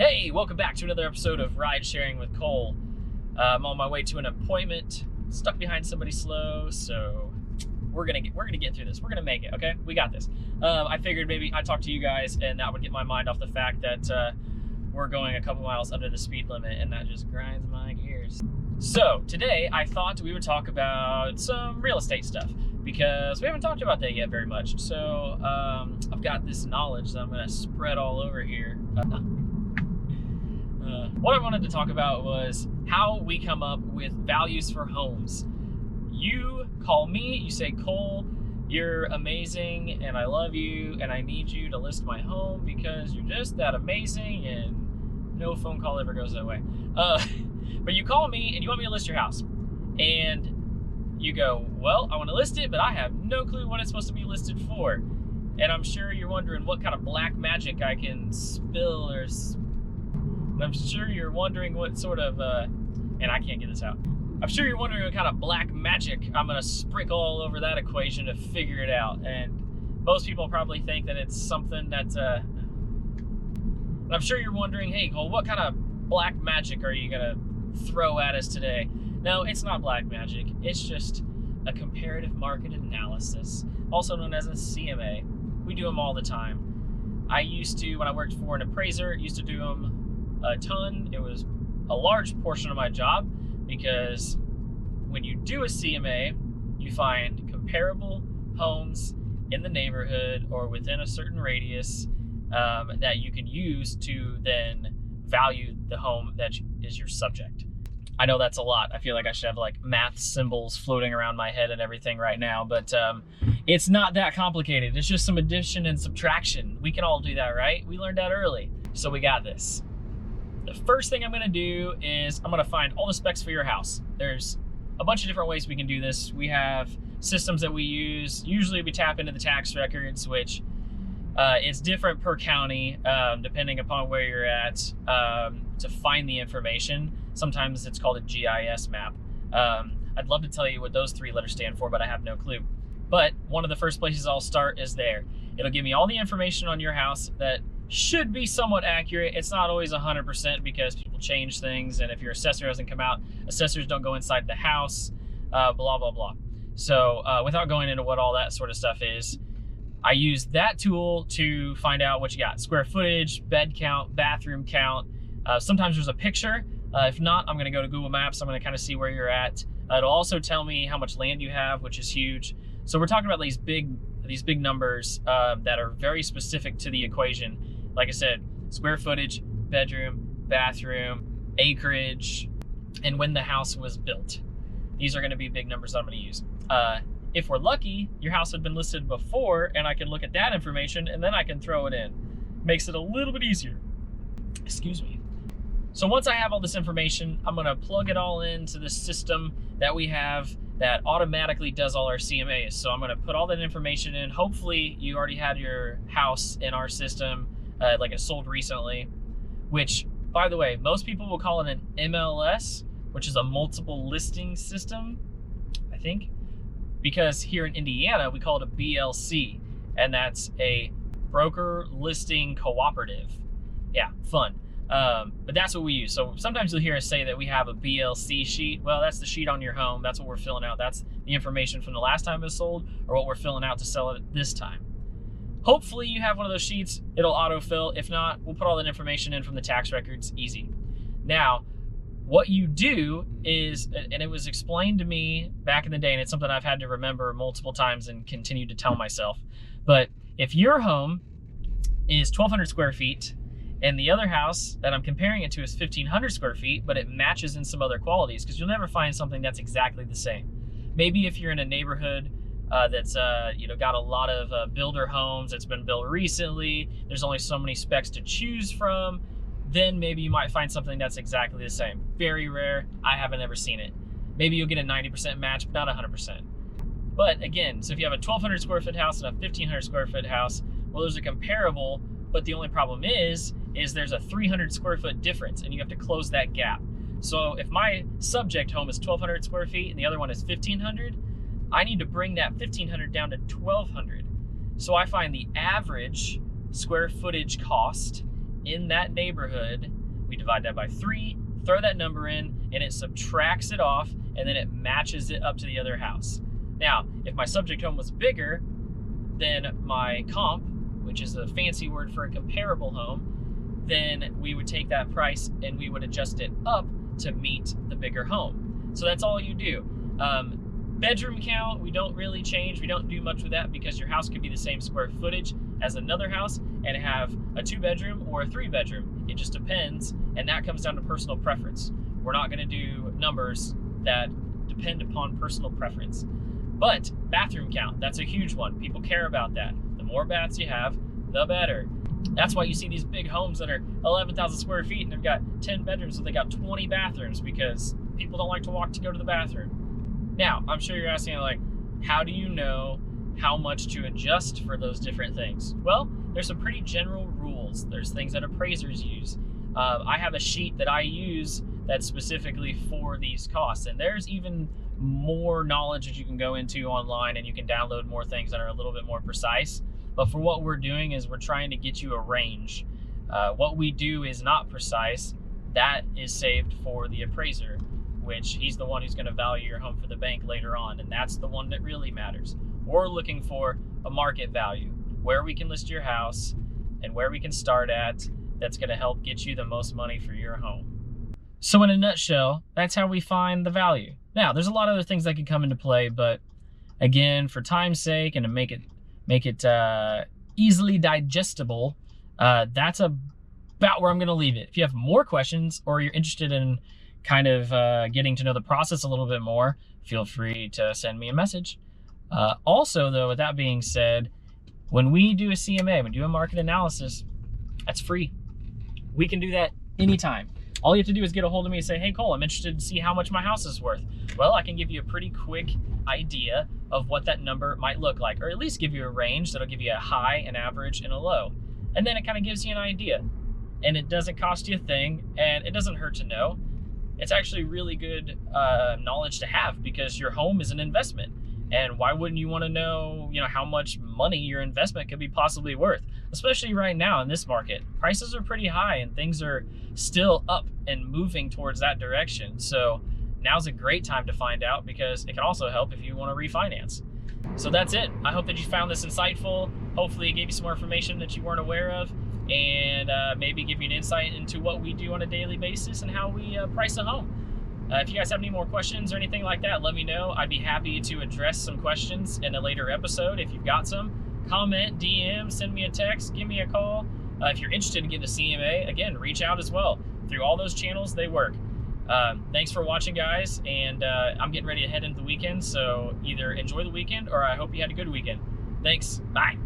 Hey, welcome back to another episode of Ride Sharing with Cole. I'm on my way to an appointment, stuck behind somebody slow, so we're gonna get through this. We're gonna make it, okay? We got this. I figured maybe I'd talk to you guys, and that would get my mind off the fact that we're going a couple miles under the speed limit, and that just grinds my gears. So today, I thought we would talk about some real estate stuff, because we haven't talked about that yet very much. So I've got this knowledge that I'm gonna spread all over here. What I wanted to talk about was how we come up with values for homes. You call me, you say, Cole, you're amazing and I love you and I need you to list my home because you're just that amazing, and no phone call ever goes that way. But you call me and you want me to list your house, and you go, well, I want to list it, but I have no clue what it's supposed to be listed for. And I'm sure you're wondering what kind of black magic I can spill, or I'm sure you're wondering what sort of, and I can't get this out. I'm sure you're wondering what kind of black magic I'm gonna sprinkle all over that equation to figure it out. And most people probably think that it's something that, and I'm sure you're wondering, hey Cole, what kind of black magic are you gonna throw at us today? No, it's not black magic. It's just a comparative market analysis, also known as a CMA. We do them all the time. I used to, when I worked for an appraiser, used to do them a ton. It was a large portion of my job, because when you do a CMA, you find comparable homes in the neighborhood or within a certain radius that you can use to then value the home that is your subject. I know that's a lot. I feel like I should have like math symbols floating around my head and everything right now, but it's not that complicated. It's just some addition and subtraction. We can all do that, right? We learned that early, so we got this. The first thing I'm gonna do is I'm gonna find all the specs for your house. There's a bunch of different ways we can do this. We have systems that we use. Usually we tap into the tax records, which it's different per county, depending upon where you're at, to find the information. Sometimes it's called a GIS map. I'd love to tell you what those three letters stand for, but I have no clue. But one of the first places I'll start is there. It'll give me all the information on your house that should be somewhat accurate. It's not always 100% because people change things, and if your assessor doesn't come out, assessors don't go inside the house, blah, blah, blah. So without going into what all that sort of stuff is, I use that tool to find out what you got. Square footage, bed count, bathroom count. Sometimes there's a picture. If not, I'm gonna go to Google Maps. I'm gonna kind of see where you're at. It'll also tell me how much land you have, which is huge. So we're talking about these big numbers that are very specific to the equation. Like I said, square footage, bedroom, bathroom, acreage, and when the house was built. These are going to be big numbers that I'm going to use. If we're lucky, your house had been listed before, and I can look at that information, and then I can throw it in. Makes it a little bit easier. Excuse me. So once I have all this information, I'm going to plug it all into the system that we have that automatically does all our CMAs. So I'm going to put all that information in. Hopefully you already had your house in our system, like it sold recently, which, by the way, most people will call it an MLS, which is a multiple listing system, I think, because here in Indiana, we call it a BLC, and that's a broker listing cooperative. Yeah, fun. But that's what we use. So sometimes you'll hear us say that we have a BLC sheet. Well, that's the sheet on your home. That's what we're filling out. That's the information from the last time it was sold, or what we're filling out to sell it this time. Hopefully you have one of those sheets. It'll autofill. If not, we'll put all that information in from the tax records. Easy. Now, what you do is, and it was explained to me back in the day, and it's something I've had to remember multiple times and continue to tell myself, but if your home is 1,200 square feet and the other house that I'm comparing it to is 1,500 square feet, but it matches in some other qualities, because you'll never find something that's exactly the same. Maybe if you're in a neighborhood that's got a lot of builder homes that's been built recently, there's only so many specs to choose from, then maybe you might find something that's exactly the same. Very rare. I haven't ever seen it. Maybe you'll get a 90% match, but not 100%. But again, so if you have a 1,200 square foot house and a 1,500 square foot house, well, those are comparable, but the only problem is there's a 300 square foot difference, and you have to close that gap. So if my subject home is 1,200 square feet and the other one is 1,500, I need to bring that 1,500 down to 1,200. So I find the average square footage cost in that neighborhood. We divide that by 3, throw that number in, and it subtracts it off, and then it matches it up to the other house. Now, if my subject home was bigger, then my comp, which is a fancy word for a comparable home, then we would take that price and we would adjust it up to meet the bigger home. So that's all you do. Bedroom count, we don't really change. We don't do much with that because your house could be the same square footage as another house and have a 2-bedroom or a 3-bedroom. It just depends, and that comes down to personal preference. We're not gonna do numbers that depend upon personal preference. But bathroom count, that's a huge one. People care about that. The more baths you have, the better. That's why you see these big homes that are 11,000 square feet and they've got 10 bedrooms, so they got 20 bathrooms because people don't like to walk to go to the bathroom. Now, I'm sure you're asking, like, how do you know how much to adjust for those different things? Well, there's some pretty general rules. There's things that appraisers use. I have a sheet that I use that's specifically for these costs, and there's even more knowledge that you can go into online, and you can download more things that are a little bit more precise. But for what we're doing is we're trying to get you a range. What we do is not precise. That is saved for the appraiser, which he's the one who's going to value your home for the bank later on, and that's the one that really matters. We're looking for a market value, where we can list your house and where we can start at, that's going to help get you the most money for your home. So in a nutshell, that's how we find the value. Now, there's a lot of other things that can come into play, but again, for time's sake and to make it easily digestible, that's about where I'm going to leave it. If you have more questions or you're interested in kind of getting to know the process a little bit more, feel free to send me a message. Also, though, with that being said, when we do a CMA, when we do a market analysis, that's free. We can do that anytime. All you have to do is get a hold of me and say, hey, Cole, I'm interested to see how much my house is worth. Well, I can give you a pretty quick idea of what that number might look like, or at least give you a range that'll give you a high, an average, and a low. And then it kind of gives you an idea. And it doesn't cost you a thing, and it doesn't hurt to know. It's actually really good knowledge to have because your home is an investment. And why wouldn't you want to know, how much money your investment could be possibly worth? Especially right now in this market, prices are pretty high and things are still up and moving towards that direction. So now's a great time to find out because it can also help if you want to refinance. So that's it. I hope that you found this insightful. Hopefully it gave you some more information that you weren't aware of, and maybe give you an insight into what we do on a daily basis and how we price a home. If you guys have any more questions or anything like that, let me know. I'd be happy to address some questions in a later episode. If you've got some, comment, DM, send me a text, give me a call. If you're interested in getting a CMA, again, reach out as well. Through all those channels, they work. Thanks for watching, guys, and I'm getting ready to head into the weekend, so either enjoy the weekend or I hope you had a good weekend. Thanks. Bye.